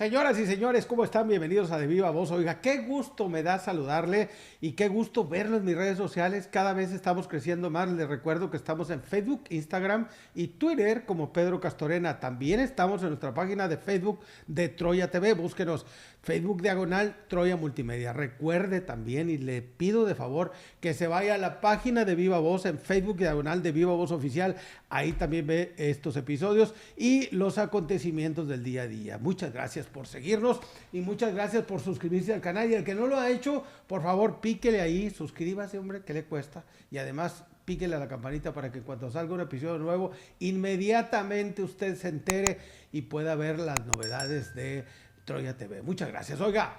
Señoras y señores, ¿cómo están? Bienvenidos a De Viva Voz. Oiga, qué gusto me da saludarle y qué gusto verlo en mis redes sociales. Cada vez estamos creciendo más. Les recuerdo que estamos en Facebook, Instagram y Twitter como Pedro Castorena. También estamos en nuestra página de Facebook de Troya TV. Búsquenos Facebook Diagonal Troya Multimedia. Recuerde también y le pido de favor que se vaya a la página de Viva Voz en Facebook Diagonal de Viva Voz Oficial. Ahí también ve estos episodios y los acontecimientos del día a día. Muchas gracias por seguirnos y muchas gracias por suscribirse al canal. Y el que no lo ha hecho, por favor, píquele ahí, suscríbase, hombre, que le cuesta. Y además, píquele a la campanita para que cuando salga un episodio nuevo, inmediatamente usted se entere y pueda ver las novedades de Troya TV. Muchas gracias. Oiga,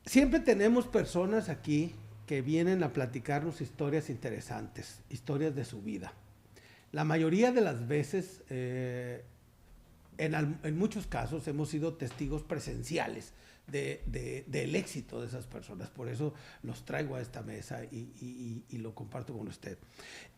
siempre tenemos personas aquí que vienen a platicarnos historias interesantes, historias de su vida. La mayoría de las veces, en muchos casos, hemos sido testigos presenciales del éxito de esas personas. Por eso los traigo a esta mesa y lo comparto con usted.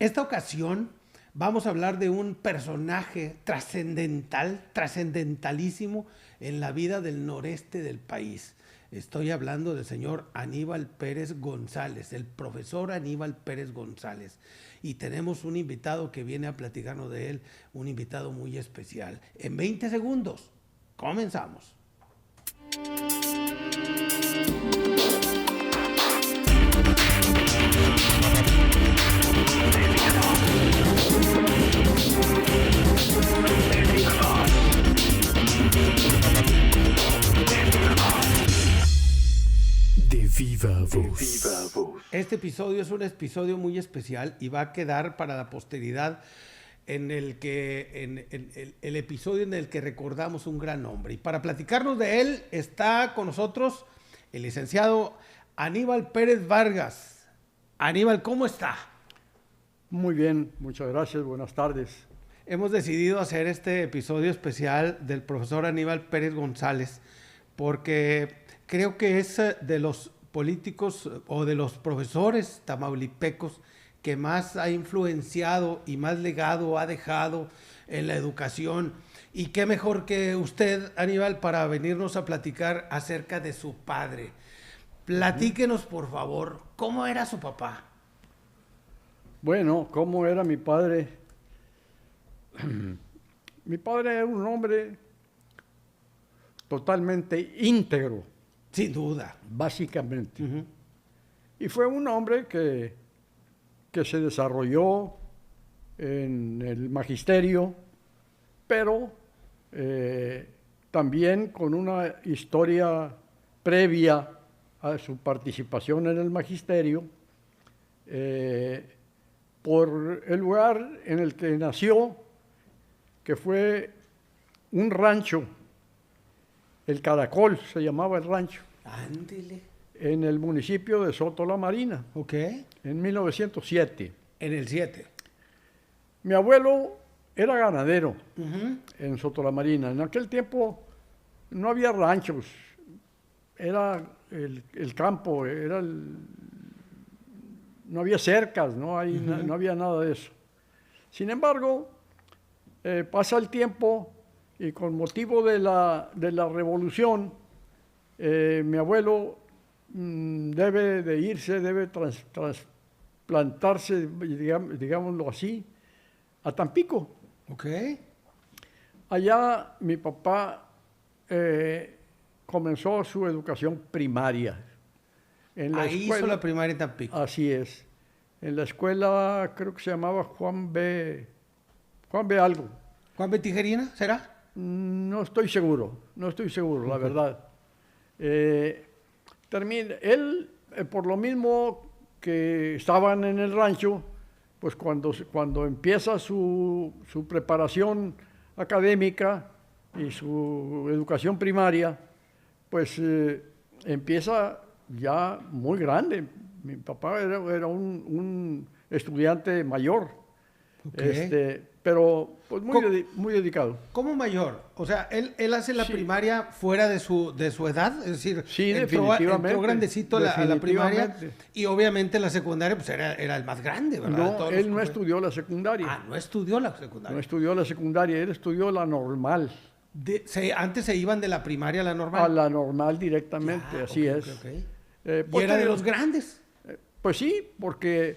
Esta ocasión vamos a hablar de un personaje trascendentalísimo en la vida del noreste del país. Estoy hablando del señor Aníbal Pérez González, el profesor Aníbal Pérez González. Y tenemos un invitado que viene a platicarnos de él, un invitado muy especial. En 20 segundos, comenzamos. De Viva Voz. Este episodio es un episodio muy especial y va a quedar para la posteridad en el episodio en el que recordamos un gran hombre. Y para platicarnos de él está con nosotros el licenciado Aníbal Pérez Vargas. Aníbal, ¿cómo está? Muy bien, muchas gracias, buenas tardes. Hemos decidido hacer este episodio especial del profesor Aníbal Pérez González porque creo que es de los políticos o de los profesores tamaulipecos que más ha influenciado y más legado ha dejado en la educación. Y qué mejor que usted, Aníbal, para venirnos a platicar acerca de su padre. Platíquenos, por favor, ¿cómo era su papá? Bueno, ¿cómo era mi padre? Mi padre era un hombre totalmente íntegro. Sin duda. Básicamente. Y fue un hombre que se desarrolló en el magisterio, pero también con una historia previa a su participación en el magisterio, por el lugar en el que nació, que fue un rancho, el Caracol se llamaba el rancho. Ándele. En el municipio de Soto La Marina. Ok. En 1907. En el 7. Mi abuelo era ganadero en Soto La Marina. En aquel tiempo no había ranchos, era el campo, no había cercas, no había nada de eso. Sin embargo, pasa el tiempo y con motivo de la revolución, mi abuelo debe de irse, debe trasplantarse, digámoslo así, a Tampico. Ok. Allá mi papá comenzó su educación primaria. Ahí hizo la primaria en Tampico. Así es. En la escuela creo que se llamaba Juan B. algo. ¿Juan B. Tijerina, será? No estoy seguro, la verdad. Él, por lo mismo que estaban en el rancho, pues cuando empieza su preparación académica y su educación primaria, pues empieza ya muy grande. Mi papá era un estudiante mayor, okay. Pero pues muy dedicado. ¿Cómo mayor? O sea, él hace la primaria fuera de su edad, es decir, sí, definitivamente, entró grandecito a la primaria y obviamente la secundaria pues era el más grande, ¿verdad? No, él no estudió la secundaria. Ah, no estudió la secundaria. No estudió la secundaria, él estudió la normal. Antes se iban de la primaria a la normal. A la normal directamente, Ya, así ok, es. ok, ok. Pues Y era de te- los grandes. Pues sí, porque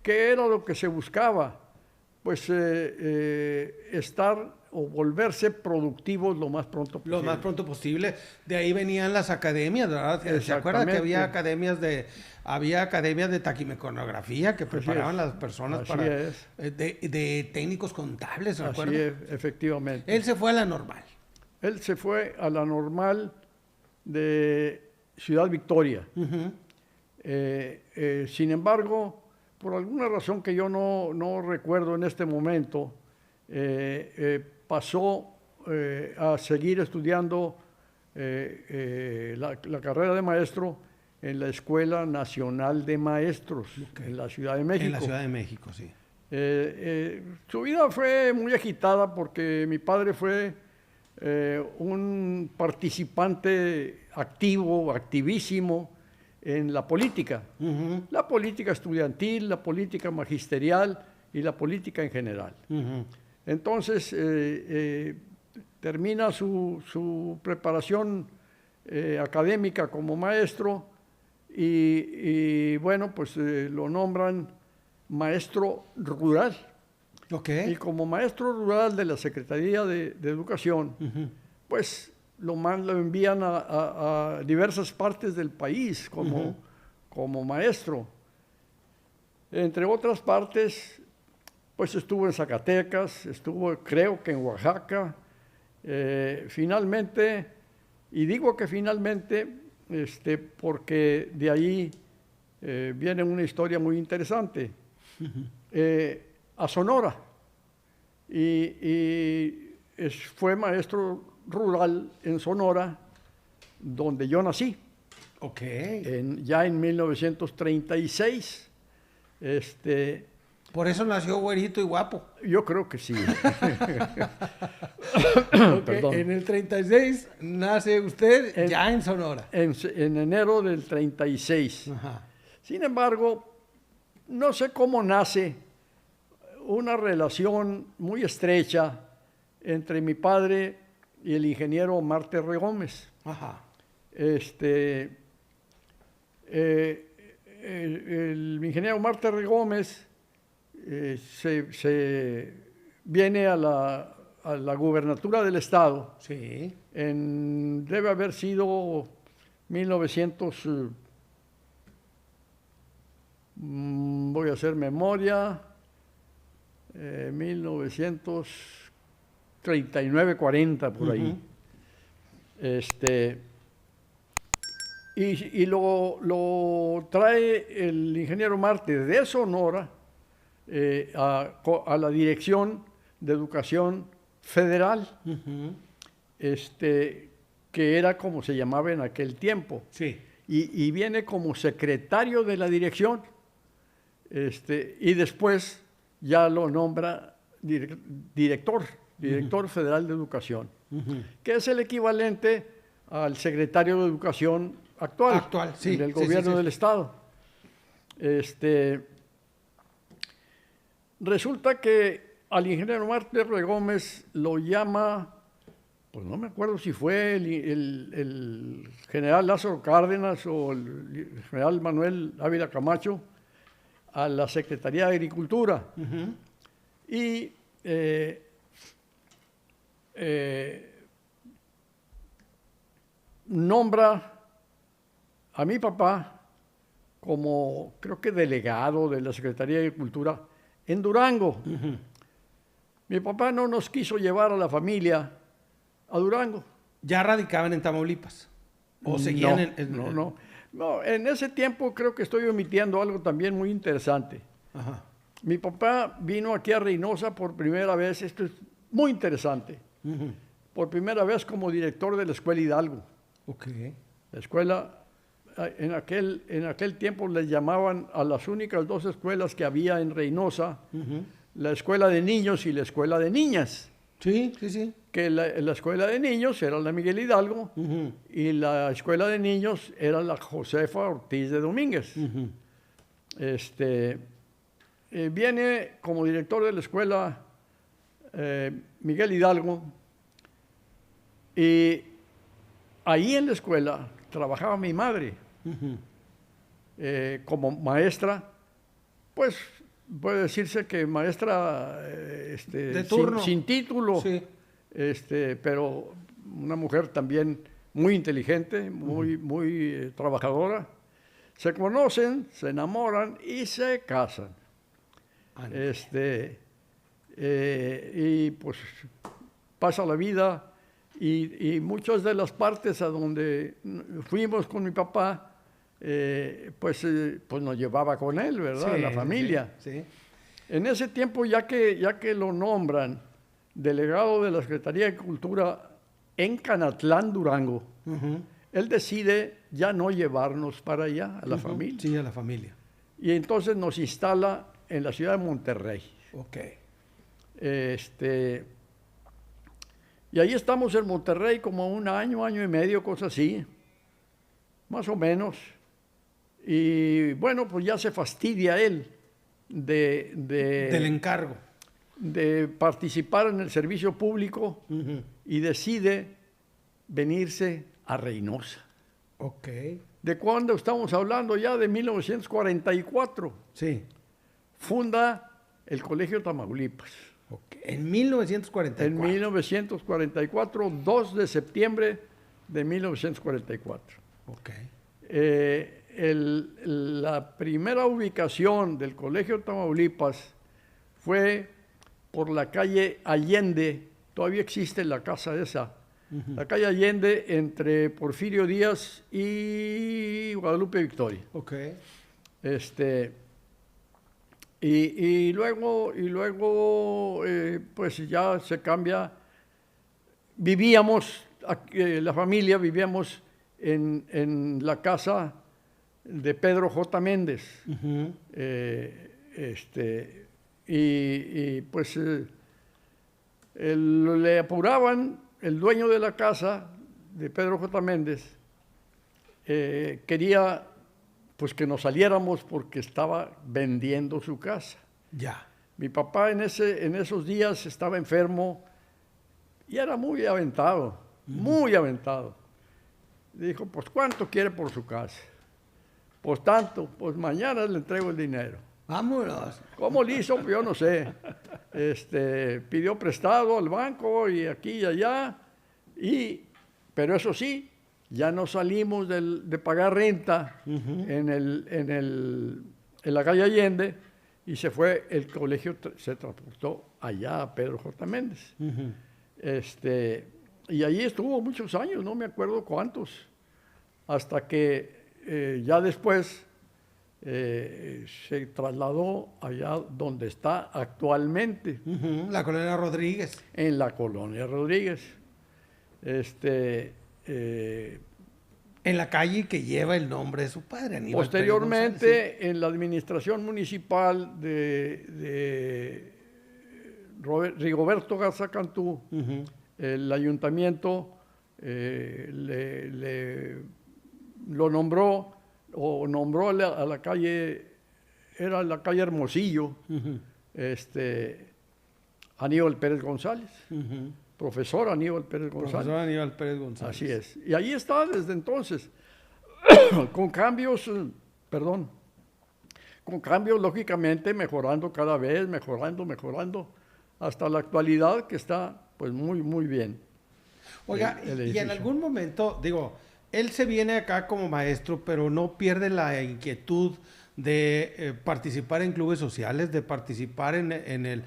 ¿qué era lo que se buscaba? Pues estar o volverse productivos lo más pronto posible. Lo más pronto posible. De ahí venían las academias, ¿verdad? ¿Se acuerdan que Exactamente. había academias de taquimecanografía que preparaban es. las personas Así para es. De técnicos contables, ¿se Así acuerdan? es, efectivamente. Él se fue a la normal. Él se fue a la normal de Ciudad Victoria. Ujú. Sin embargo, por alguna razón que yo no recuerdo en este momento, pasó a seguir estudiando la carrera de maestro en la Escuela Nacional de Maestros en la Ciudad de México. En la Ciudad de México, sí. Su vida fue muy agitada porque mi padre fue un participante activo, activísimo en la política. Ujú, La política estudiantil, la política magisterial y la política en general. ujú. Entonces, termina su preparación académica como maestro y bueno, pues lo nombran maestro rural. Ok. Y como maestro rural de la Secretaría de Educación, Ujú. pues lo envían a diversas partes del país como maestro. Entre otras partes, pues estuvo en Zacatecas, estuvo creo que en Oaxaca. Finalmente, y digo que finalmente, porque de ahí viene una historia muy interesante, a Sonora. Fue maestro rural en Sonora, donde yo nací, Ok. ya en 1936. Por eso nació güerito y guapo. Yo creo que sí. Ok, Perdón. en el 36 nace usted ya en Sonora. En enero del 36. Ajá. Sin embargo, no sé cómo nace una relación muy estrecha entre mi padre y el ingeniero Marte Gómez. Ajá. El ingeniero Marte Gómez se viene a la gubernatura del estado. Sí. Debe haber sido 1900, voy a hacer memoria, 1939-40 por ahí. Y lo trae el ingeniero Marte de Sonora a la Dirección de Educación Federal, que era como se llamaba en aquel tiempo. Sí. Y viene como secretario de la dirección, y después ya lo nombra director federal de educación, que es el equivalente al secretario de educación actual, sí, del sí, gobierno sí, sí. del estado. Resulta que al ingeniero Marte Gómez lo llama, pues no me acuerdo si fue el general Lázaro Cárdenas o el general Manuel Ávila Camacho, a la Secretaría de Agricultura. Y nombra a mi papá como, creo que delegado de la Secretaría de Agricultura en Durango. Mi papá no nos quiso llevar a la familia a Durango. ¿Ya radicaban en Tamaulipas? ¿O seguían No, en ese tiempo creo que estoy omitiendo algo también muy interesante. Ajá. Mi papá vino aquí a Reynosa por primera vez, esto es muy interesante, por primera vez como director de la Escuela Hidalgo. Ok. La escuela, en aquel tiempo les llamaban a las únicas dos escuelas que había en Reynosa, la Escuela de Niños y la Escuela de Niñas. Sí, sí, sí. Que la Escuela de Niños era la Miguel Hidalgo y la Escuela de Niños era la Josefa Ortiz de Domínguez. Viene como director de la Escuela Miguel Hidalgo, y ahí en la escuela trabajaba mi madre como maestra, pues puede decirse que maestra de turno. Sin título, Sí. Pero una mujer también muy inteligente, muy trabajadora. Se conocen, se enamoran y se casan. Y pues pasa la vida y muchas de las partes a donde fuimos con mi papá, pues nos llevaba con él, ¿verdad? Sí, la familia. Sí, sí. En ese tiempo, ya que lo nombran delegado de la Secretaría de Cultura en Canatlán, Durango, él decide ya no llevarnos para allá, a la familia. Sí, a la familia. Y entonces nos instala en la ciudad de Monterrey. Ok. Y ahí estamos en Monterrey como un año y medio, cosas así, más o menos. Y bueno, pues ya se fastidia él del encargo. De participar en el servicio público y decide venirse a Reynosa. Ok. ¿De cuándo estamos hablando? Ya de 1944. Sí. Funda el Colegio Tamaulipas. Okay. En 1944. En 1944, 2 de septiembre de 1944. Ok. La primera ubicación del Colegio Tamaulipas fue por la calle Allende, todavía existe la casa esa, la calle Allende entre Porfirio Díaz y Guadalupe Victoria. Ok. Y luego pues ya se cambia. Vivíamos, la familia vivíamos en la casa de Pedro J. Méndez. Y pues le apuraban, el dueño de la casa de Pedro J. Méndez quería pues que nos saliéramos porque estaba vendiendo su casa. Ya. Mi papá en esos días estaba enfermo y era muy aventado, muy aventado. Dijo, pues ¿cuánto quiere por su casa? Pues tanto, pues mañana le entrego el dinero. Vámonos. ¿Cómo le hizo? Yo no sé. Pidió prestado al banco y aquí y allá, pero eso sí, ya no salimos de pagar renta en la calle Allende y se fue, el colegio se transportó allá a Pedro J. Méndez. Y allí estuvo muchos años, no me acuerdo cuántos, hasta que ya después se trasladó allá donde está actualmente. La colonia Rodríguez. En la colonia Rodríguez. En la calle que lleva el nombre de su padre, Aníbal posteriormente, Pérez González, en la administración municipal de Rigoberto Garza Cantú, el ayuntamiento lo nombró, o nombró a la calle, era la calle Hermosillo, Aníbal Pérez González. Profesor Aníbal Pérez González. Profesor Aníbal Pérez González. Así es. Y ahí está desde entonces, con cambios, lógicamente mejorando cada vez, mejorando, hasta la actualidad que está pues muy, muy bien. Oiga, y en algún momento, digo, él se viene acá como maestro, pero no pierde la inquietud de participar en clubes sociales, de participar en el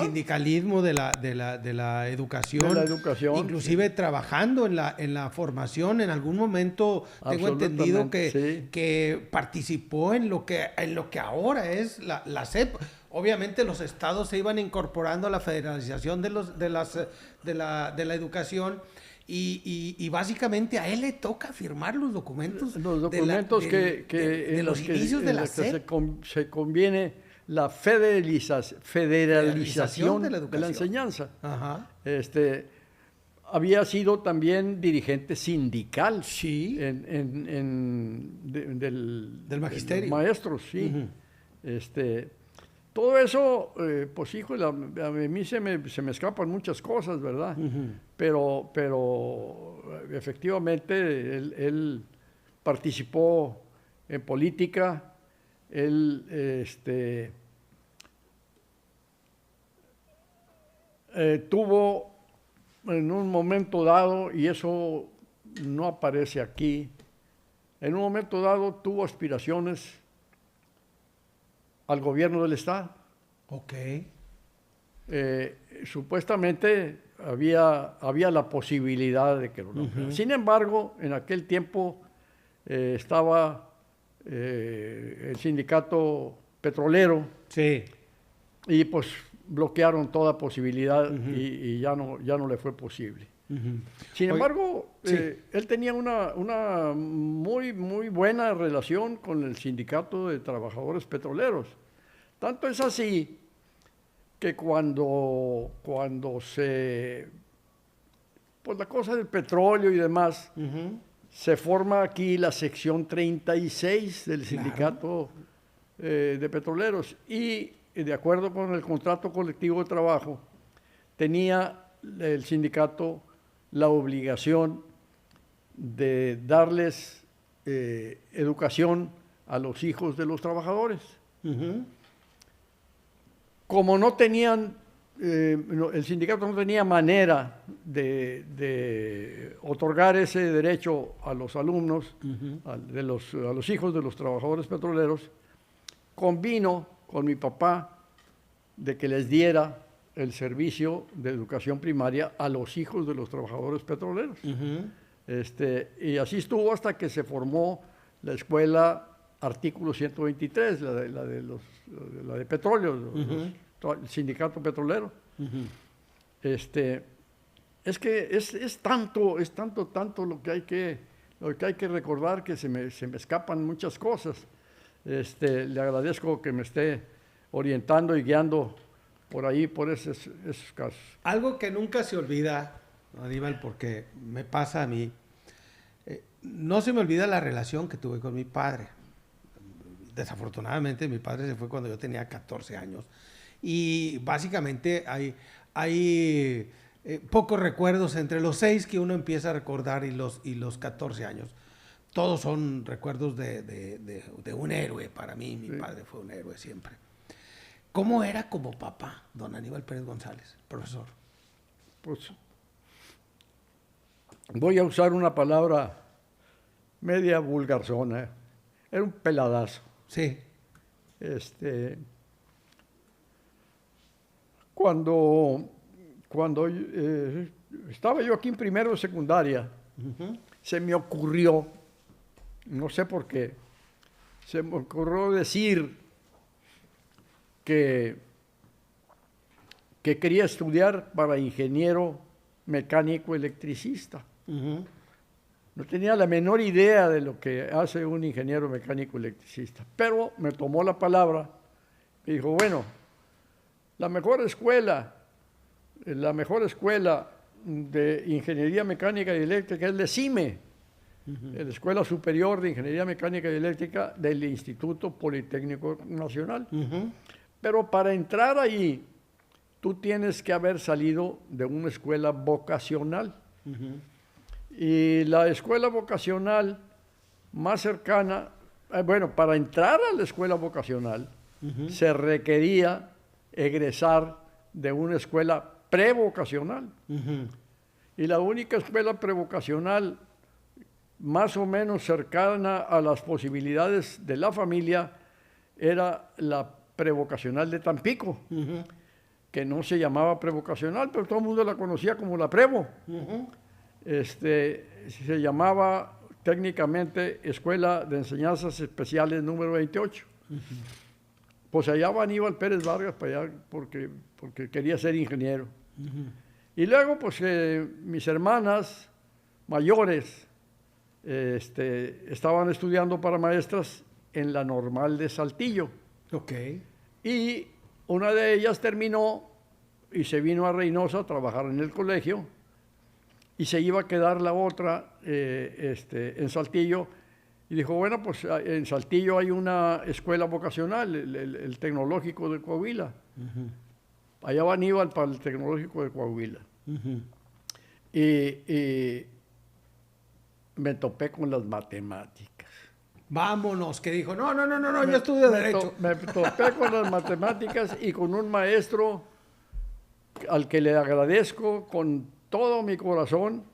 sindicalismo de la educación. De la educación. Inclusive trabajando en la formación. En algún momento tengo entendido que participó en lo que ahora es la SEP. Obviamente los estados se iban incorporando a la federalización de la educación. Y básicamente a él le toca firmar los documentos. Los documentos de los inicios de la SEP. Se conviene la federalización de la enseñanza. Ajá. Había sido también dirigente sindical. Sí. Del magisterio. Maestros, sí. todo eso, pues híjole, a mí se me escapan muchas cosas, ¿verdad? Pero efectivamente él participó en política, él tuvo en un momento dado, y eso no aparece aquí, en un momento dado tuvo aspiraciones al gobierno del Estado. Ok. Supuestamente había la posibilidad de que lo lograra. Sin embargo, en aquel tiempo estaba el sindicato petrolero. Sí. Y pues bloquearon toda posibilidad y ya no le fue posible. Sin embargo, sí. Él tenía una muy, muy buena relación con el sindicato de trabajadores petroleros. Tanto es así que cuando pues la cosa del petróleo y demás, se forma aquí la sección 36 del sindicato de petroleros y de acuerdo con el contrato colectivo de trabajo, tenía el sindicato la obligación de darles educación a los hijos de los trabajadores. Como no tenían, el sindicato no tenía manera de otorgar ese derecho a los alumnos, a los hijos de los trabajadores petroleros, convino con mi papá de que les diera el servicio de educación primaria a los hijos de los trabajadores petroleros. Y así estuvo hasta que se formó la escuela artículo 123, la de petróleo, el sindicato petrolero. Es que es tanto lo que hay que recordar que se me escapan muchas cosas. Le agradezco que me esté orientando y guiando por ahí, por esos casos. Algo que nunca se olvida, Aníbal, porque me pasa a mí, no se me olvida la relación que tuve con mi padre. Desafortunadamente mi padre se fue cuando yo tenía 14 años y básicamente hay pocos recuerdos entre los 6 que uno empieza a recordar y los 14 años. Todos son recuerdos de un héroe para mí. Mi padre fue un héroe siempre. ¿Cómo era como papá, don Aníbal Pérez González, profesor? Pues voy a usar una palabra media vulgarzona. Era un peladazo. Sí. Cuando estaba yo aquí en primero de secundaria, se me ocurrió, no sé por qué, se me ocurrió decir que quería estudiar para ingeniero mecánico electricista. No tenía la menor idea de lo que hace un ingeniero mecánico electricista, pero me tomó la palabra y dijo, bueno, la mejor escuela de ingeniería mecánica y eléctrica es la CIME, la Escuela Superior de Ingeniería Mecánica y Eléctrica del Instituto Politécnico Nacional. Pero para entrar ahí, tú tienes que haber salido de una escuela vocacional. Y la escuela vocacional más cercana, para entrar a la escuela vocacional, se requería egresar de una escuela prevocacional. Y la única escuela prevocacional más o menos cercana a las posibilidades de la familia era la prevocacional de Tampico, que no se llamaba prevocacional, pero todo el mundo la conocía como la Prevo. Se llamaba técnicamente Escuela de Enseñanzas Especiales número 28. Pues allá va Aníbal Pérez Vargas para allá porque quería ser ingeniero. Y luego, pues mis hermanas mayores estaban estudiando para maestras en la Normal de Saltillo. Y una de ellas terminó y se vino a Reynosa a trabajar en el colegio y se iba a quedar la otra en Saltillo Y dijo, bueno, pues en Saltillo hay una escuela vocacional, el Tecnológico de Coahuila. Allá va Aníbal para el Tecnológico de Coahuila. Y me topé con las matemáticas. Vámonos, que dijo, no, yo estudio Derecho. Me topé con las matemáticas y con un maestro al que le agradezco con todo mi corazón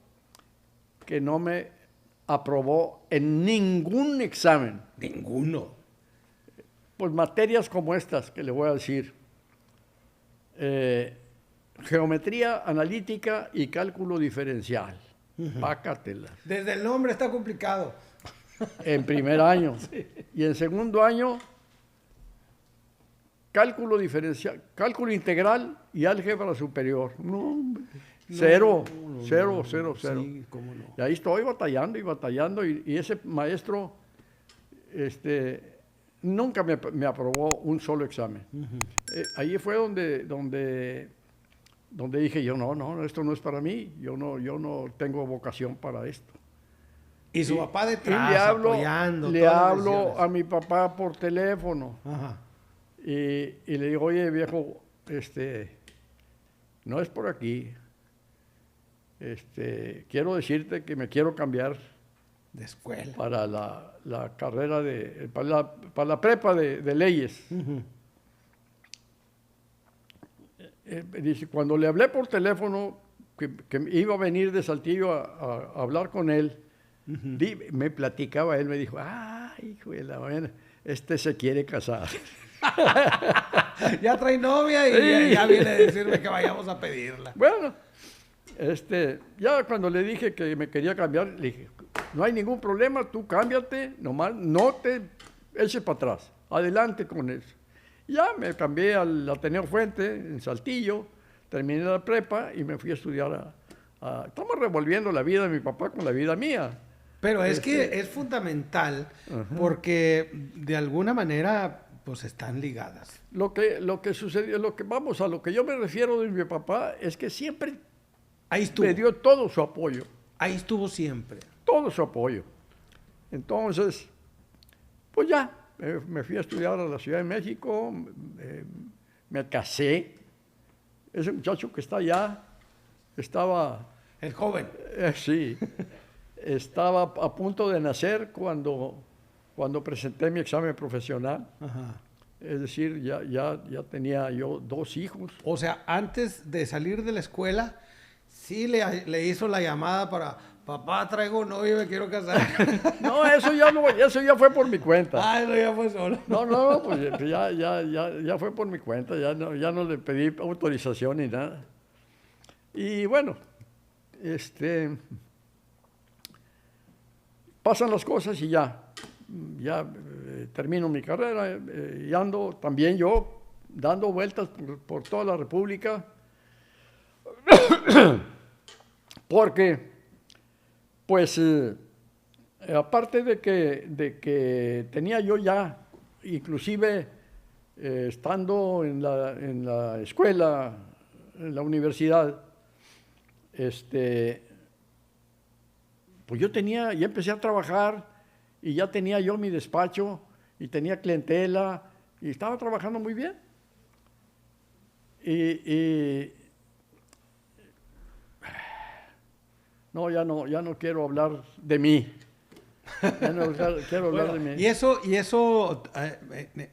que no me aprobó en ningún examen. Ninguno. Pues materias como estas que le voy a decir. Geometría analítica y cálculo diferencial. Pácatelas. Desde el nombre está complicado. En primer año. Sí. Y en segundo año, cálculo diferencial, cálculo integral y álgebra superior. No, cero. Sí, cómo no. Y ahí estoy batallando y ese maestro nunca me aprobó un solo examen. Ahí fue donde dije yo, no, esto no es para mí, yo no tengo vocación para esto. Y su papá detrás, apoyando. Le hablo a mi papá por teléfono. Ajá. Y le digo, oye, viejo, no es por aquí. Quiero decirte que me quiero cambiar de escuela para la carrera para la prepa de leyes. Dice, cuando le hablé por teléfono que iba a venir de Saltillo a hablar con él, me platicaba él, me dijo, ay, hijo de la mañana, se quiere casar. Ya trae novia y ya viene a decirme que vayamos a pedirla. Bueno, ya cuando le dije que me quería cambiar, le dije, no hay ningún problema, tú cámbiate, nomás no te eches para atrás, adelante con eso. Ya me cambié al Ateneo Fuente, en Saltillo, terminé la prepa y me fui a estudiar estamos revolviendo la vida de mi papá con la vida mía. Pero es que es fundamental porque de alguna manera pues están ligadas. Lo que sucedió, a lo que yo me refiero de mi papá es que siempre me dio todo su apoyo. Ahí estuvo siempre. Todo su apoyo. Entonces, pues ya, me fui a estudiar a la Ciudad de México, me casé. Ese muchacho que está allá estaba... El joven. Sí. Estaba a punto de nacer cuando presenté mi examen profesional. Ajá. Es decir, ya tenía yo 2 hijos. O sea, antes de salir de la escuela, sí le hizo la llamada para, papá, traigo novio, me quiero casar. No, eso ya fue por mi cuenta. Ah, eso ya fue solo. No, pues ya fue por mi cuenta, ya no le pedí autorización ni nada. Y bueno, pasan las cosas y ya termino mi carrera y ando también yo dando vueltas por toda la República porque pues aparte de que tenía yo ya inclusive estando en la escuela, en la universidad, pues ya empecé a trabajar y ya tenía yo mi despacho y tenía clientela y estaba trabajando muy bien. Ya no quiero hablar de mí. Ya no quiero hablar de mí. Y eso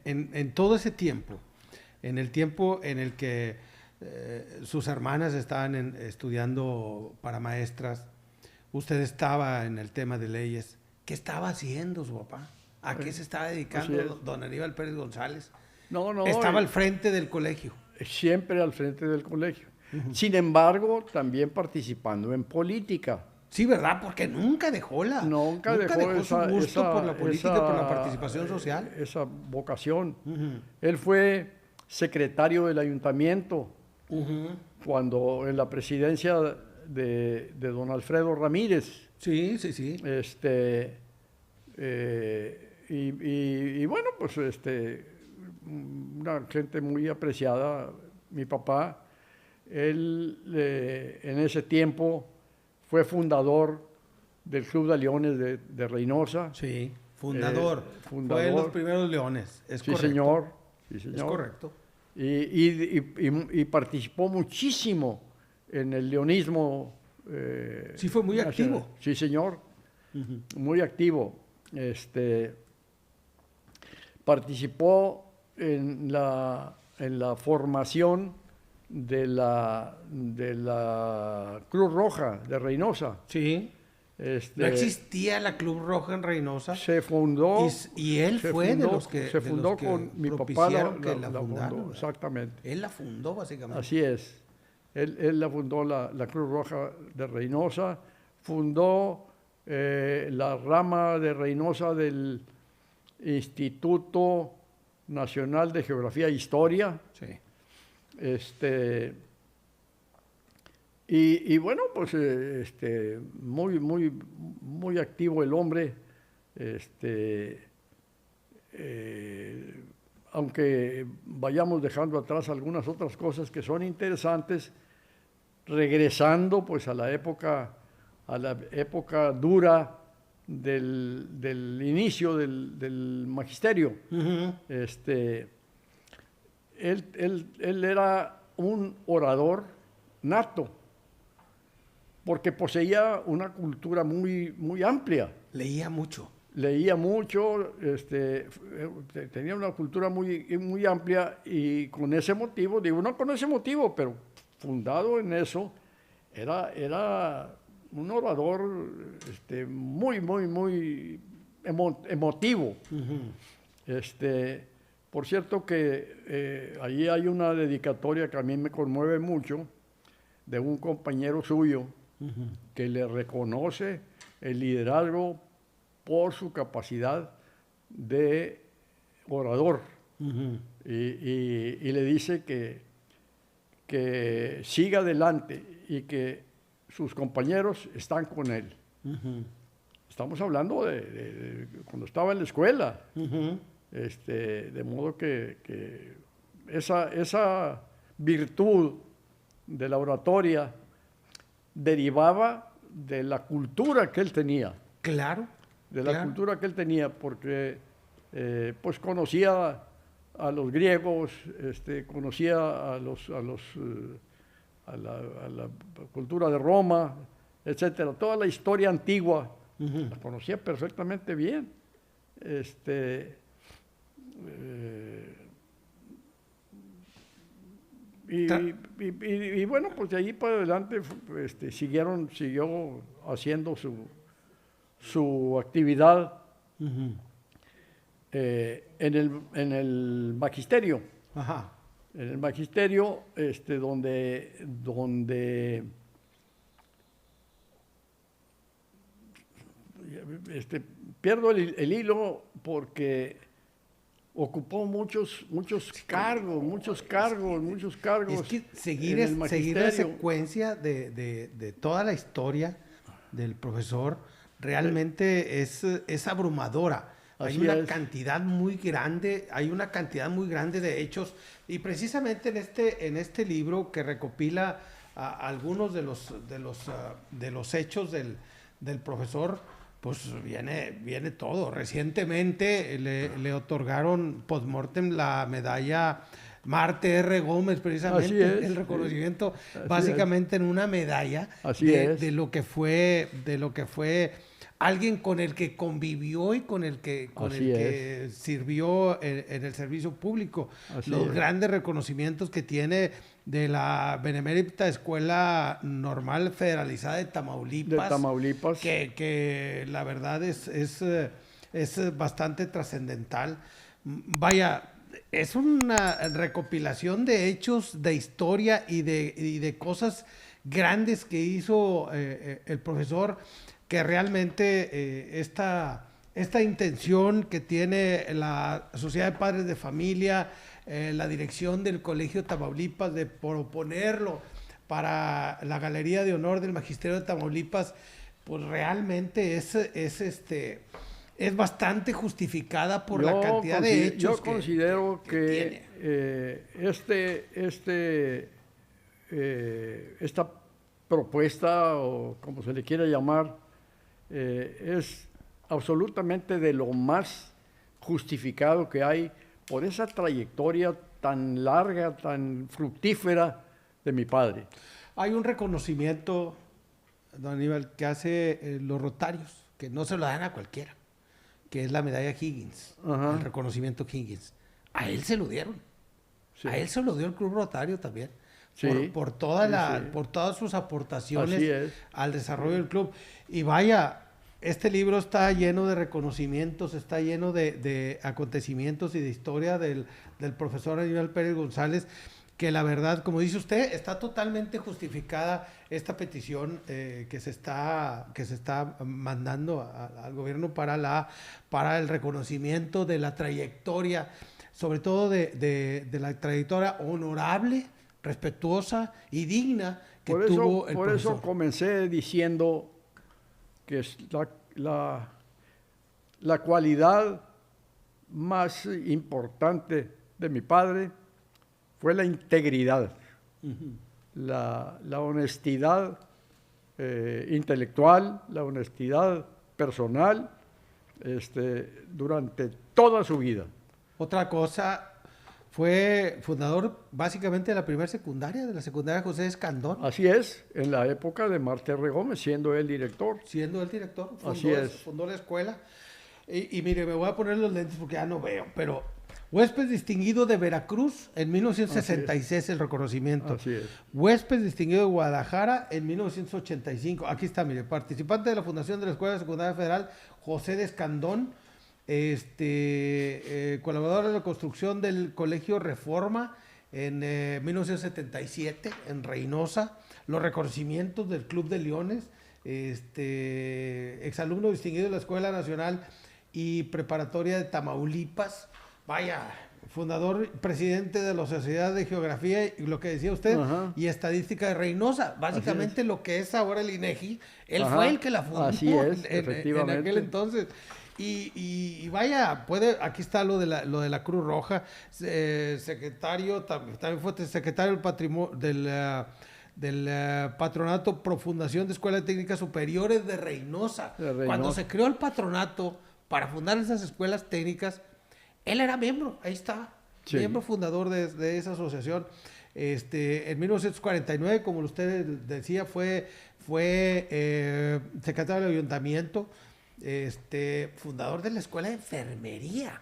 en todo ese tiempo, en el tiempo en el que sus hermanas estaban estudiando para maestras, usted estaba en el tema de leyes. ¿Qué estaba haciendo su papá? ¿A qué se estaba dedicando don Aníbal Pérez González? No. Estaba al frente del colegio. Siempre al frente del colegio. Sin embargo, también participando en política. Sí, ¿verdad? Porque nunca dejó Nunca dejó su gusto por la política, por la participación social. Esa vocación. Él fue secretario del ayuntamiento cuando en la presidencia de don Alfredo Ramírez. Sí. Y bueno, pues una gente muy apreciada, mi papá. Él en ese tiempo fue fundador del Club de Leones de Reynosa. Sí. Fundador. fundador. Fue de los primeros leones. Es Sí, correcto. señor. Sí, señor. Es correcto. Y participó muchísimo en el leonismo. Sí, fue muy nacional. activo. Sí, señor. Muy activo. Participó en la formación de la Cruz Roja de Reynosa. Sí. No existía la Cruz Roja en Reynosa. Se fundó. Y él fue de los que se fundó con mi papá. que la fundaron, fundó, exactamente. Él la fundó, básicamente. Así es. Él la fundó, la Cruz Roja de Reynosa. Fundó la rama de Reynosa del Instituto Nacional de Geografía e Historia. Sí. Y bueno, pues muy activo el hombre. Aunque vayamos dejando atrás algunas otras cosas que son interesantes, regresando pues a la época dura del inicio del magisterio. Él era un orador nato, porque poseía una cultura muy amplia. Leía mucho. Tenía una cultura muy amplia, y con ese motivo, no con ese motivo, pero fundado en eso, era un orador muy emotivo. Por cierto que allí hay una dedicatoria que a mí me conmueve mucho, de un compañero suyo, que le reconoce el liderazgo por su capacidad de orador. Y le dice que siga adelante y que sus compañeros están con él. Estamos hablando de cuando estaba en la escuela. De modo que esa virtud de la oratoria derivaba de la cultura que él tenía. Claro. Cultura que él tenía, porque pues conocía a los griegos, conocía a la cultura de Roma, etcétera. Toda la historia antigua la conocía perfectamente bien. Y bueno, pues de ahí para adelante siguió haciendo su actividad en el magisterio. Ajá. En el magisterio, donde pierdo el hilo, porque ocupó muchos cargos. Es que seguir la secuencia de toda la historia del profesor realmente es abrumadora. Hay una cantidad muy grande de hechos, y precisamente en este libro que recopila algunos de los hechos del profesor, pues viene todo. Recientemente le otorgaron post-mortem la medalla Marte R. Gómez, precisamente el reconocimiento, básicamente en una medalla de lo que fue alguien con el que convivió y con el que sirvió en el servicio público. Los grandes reconocimientos que tiene de la Benemérita Escuela Normal Federalizada de Tamaulipas. Que la verdad es bastante trascendental. Vaya, es una recopilación de hechos, de historia y de cosas grandes que hizo el profesor, que realmente esta intención que tiene la Sociedad de Padres de Familia, la dirección del Colegio Tamaulipas, de proponerlo para la Galería de Honor del Magisterio de Tamaulipas, pues realmente es bastante justificada por la cantidad de hechos. Yo considero que esta propuesta, o como se le quiera llamar, es absolutamente de lo más justificado que hay por esa trayectoria tan larga, tan fructífera de mi padre. Hay un reconocimiento, don Aníbal, que hace los Rotarios, que no se lo dan a cualquiera, que es la medalla Higgins, Ajá. el reconocimiento Higgins. A él se lo dieron. Sí. A él se lo dio el Club Rotario también. Sí, Por sí. por todas sus aportaciones Así es. al desarrollo del club. Y vaya, este libro está lleno de reconocimientos, está lleno de acontecimientos y de historia del profesor Aníbal Pérez González, que la verdad, como dice usted, está totalmente justificada esta petición que se está mandando al gobierno para el reconocimiento de la trayectoria, sobre todo de la trayectoria honorable, respetuosa y digna que tuvo el Por profesor. eso comencé diciendo que es la cualidad más importante de mi padre fue la integridad, la honestidad intelectual, la honestidad personal, durante toda su vida. Otra cosa, fue fundador básicamente de la primera secundaria, de la secundaria José Escandón, Así es, en la época de Marte R. Gómez, siendo él director. siendo el director, Así es. fundó la escuela. Y mire, me voy a poner los lentes porque ya no veo, pero huésped distinguido de Veracruz en 1966 el reconocimiento. Así es. Huésped distinguido de Guadalajara en 1985. Aquí está, mire, participante de la fundación de la Escuela Secundaria Federal José de Escandón, colaborador de la construcción del Colegio Reforma en 1977 en Reynosa, los reconocimientos del Club de Leones, exalumno distinguido de la Escuela Nacional y Preparatoria de Tamaulipas, vaya, fundador, presidente de la Sociedad de Geografía y lo que decía usted, Ajá. y Estadística de Reynosa, básicamente lo que es ahora el INEGI, él Ajá. fue el que la fundó Así es, en efectivamente. aquel entonces. Y vaya, aquí está lo de la Cruz Roja, secretario, también fue secretario del patrimonio del Patronato Pro Fundación de Escuelas Técnicas Superiores de Reynosa. De Reynosa. Cuando se creó el patronato para fundar esas escuelas técnicas, él era miembro, ahí está, Sí. miembro fundador de esa asociación. En 1949, como usted decía, fue secretario del ayuntamiento, fundador de la escuela de enfermería.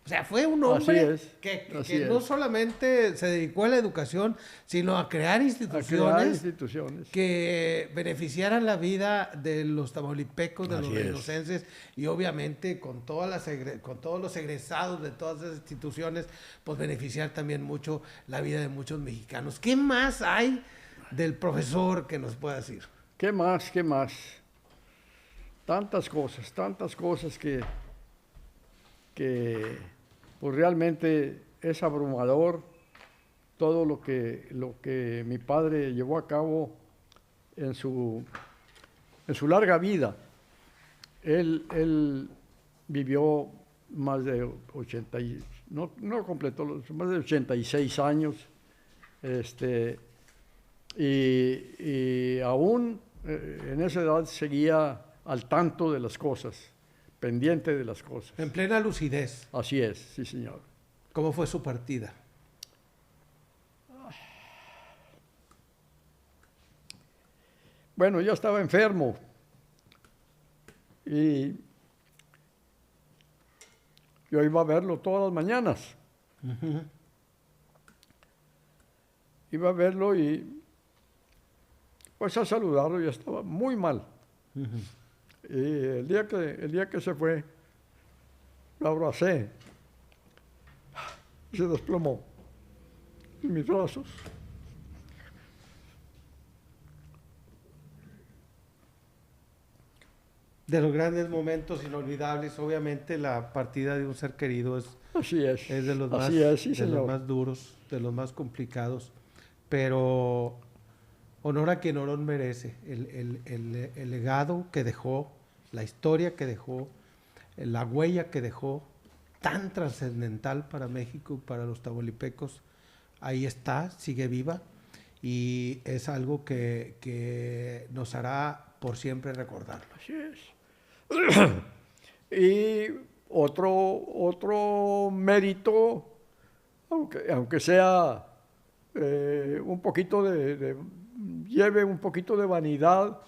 O sea, fue un hombre Así es, que así no es. solamente se dedicó a la educación, sino a crear A instituciones crear instituciones. que beneficiaran la vida de los tamaulipecos, de los Así es. reynosenses, y obviamente con todos los egresados de todas esas instituciones, pues beneficiar también mucho la vida de muchos mexicanos. ¿Qué más hay del profesor que nos pueda decir? ¿Qué más? ¿Qué más? Tantas cosas que pues realmente es abrumador todo lo que mi padre llevó a cabo en su larga vida. Él vivió más de 80, no completó, más de 86 años, y aún en esa edad seguía al tanto de las cosas, pendiente de las cosas. En plena lucidez, Así es, sí, señor. ¿cómo fue su partida? Bueno, yo estaba enfermo y yo iba a verlo todas las mañanas. Iba a verlo y pues a saludarlo, y estaba muy mal. Y el día que se fue, lo abracé, se desplomó en mis brazos. De los grandes momentos inolvidables, obviamente la partida de un ser querido es Así es. de los más, Así es, sí, de los señor. más duros, de los más complicados, pero honor a quien honor merece. El legado que dejó, la historia que dejó, la huella que dejó, tan trascendental para México y para los tamaulipecos, ahí está, sigue viva, y es algo que nos hará por siempre recordarlo. Así es. Y otro mérito, aunque sea un poquito lleve un poquito de vanidad,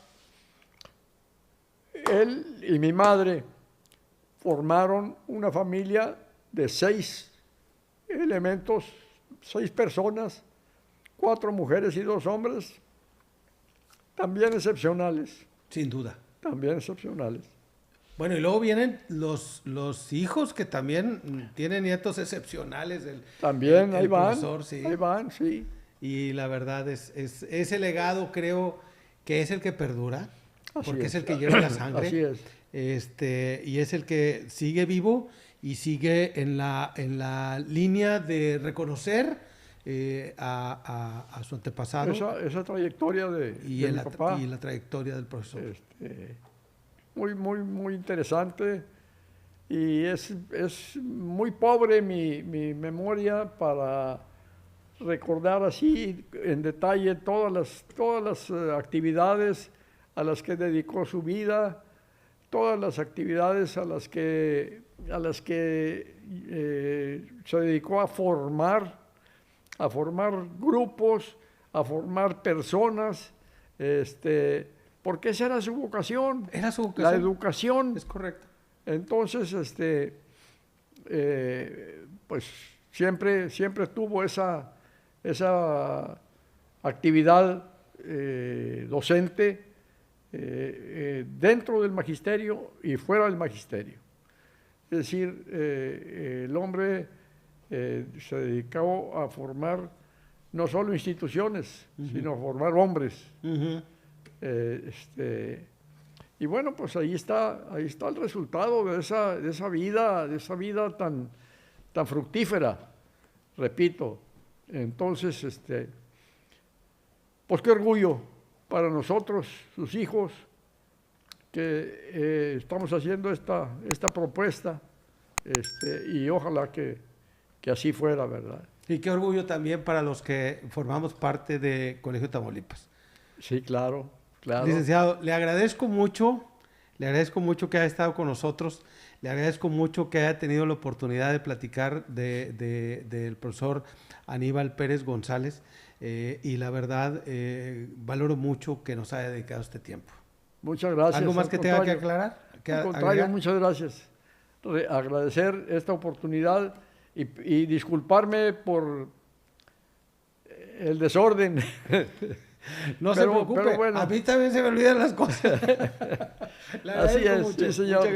él y mi madre formaron una familia de 6 elementos, 6 personas, 4 mujeres y 2 hombres, también excepcionales. Sin duda. También excepcionales. Bueno, y luego vienen los hijos que también tienen nietos excepcionales. También, el ahí van, profesor, sí. ahí van, sí. Y la verdad es ese legado, creo que es el que perdura, Así porque es. es el que lleva la sangre. Así es. Y es el que sigue vivo y sigue en la línea de reconocer a su antepasado Esa trayectoria de mi papá. y la trayectoria del profesor. Muy interesante, y es muy pobre mi memoria para recordar así en detalle todas las actividades a las que dedicó su vida, todas las actividades a las que se dedicó a formar grupos, a formar personas, porque esa era su vocación. Era su vocación. La educación. Es correcto. Entonces, pues siempre tuvo esa actividad docente dentro del magisterio y fuera del magisterio. Es decir, el hombre se dedicó a formar no solo instituciones, sino a formar hombres. Y bueno, pues ahí está el resultado de esa vida tan fructífera, repito. Entonces, pues qué orgullo para nosotros, sus hijos, que estamos haciendo esta propuesta, y ojalá que así fuera, ¿verdad? Y qué orgullo también para los que formamos parte de Colegio Tamaulipas. Sí, claro. Licenciado, le agradezco mucho que haya estado con nosotros, le agradezco mucho que haya tenido la oportunidad de platicar del profesor Aníbal Pérez González, y la verdad valoro mucho que nos haya dedicado este tiempo. Muchas gracias. ¿Algo más que tenga que aclarar? Al contrario, muchas gracias. Agradecer esta oportunidad y disculparme por el desorden. No se preocupe, pero bueno, a mí también se me olvidan las cosas. Así es, mucho. Sí, señor.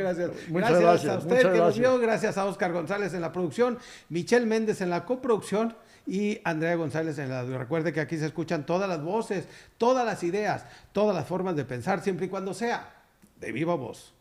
Muchas gracias. Gracias a usted que nos vio, gracias a Oscar González en la producción, Michelle Méndez en la coproducción y Andrea González en la audio. Recuerde que aquí se escuchan todas las voces, todas las ideas, todas las formas de pensar, siempre y cuando sea de viva voz.